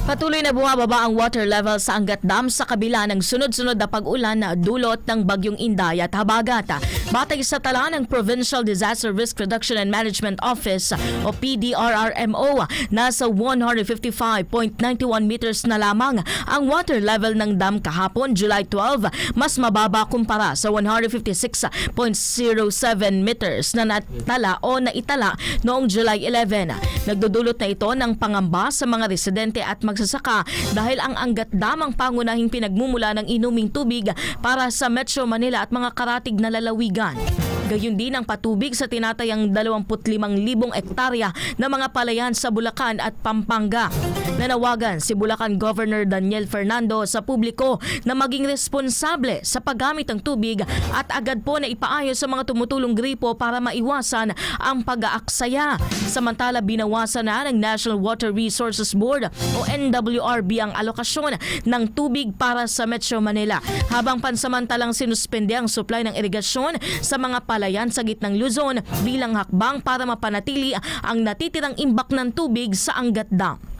Patuloy na bumababa ang water level sa Angat Dam sa kabila ng sunod-sunod na pag-ulan na dulot ng Bagyong Inday at Habagat. Batay sa tala ng Provincial Disaster Risk Reduction and Management Office o PDRRMO, nasa 155.91 meters na lamang ang water level ng dam kahapon, July 12, mas mababa kumpara sa 156.07 meters na naitala noong July 11. Nagdudulot na ito ng pangamba sa mga residente at magsasaka dahil ang Angat Dam ang pangunahing pinagmumula ng inuming tubig para sa Metro Manila at mga karatig na lalawigan. Gayon din ang patubig sa tinatayang 25,000 ektarya na mga palayan sa Bulacan at Pampanga. Nanawagan si Bulacan Governor Daniel Fernando sa publiko na maging responsable sa paggamit ng tubig at agad po na ipaayos sa mga tumutulong gripo para maiwasan ang pag-aaksaya. Samantala, binawasan na ng National Water Resources Board o NWRB ang alokasyon ng tubig para sa Metro Manila, habang pansamantalang sinuspende ang supply ng irigasyon sa mga palayan sa gitnang Luzon bilang hakbang para mapanatili ang natitirang imbak ng tubig sa Angat Dam.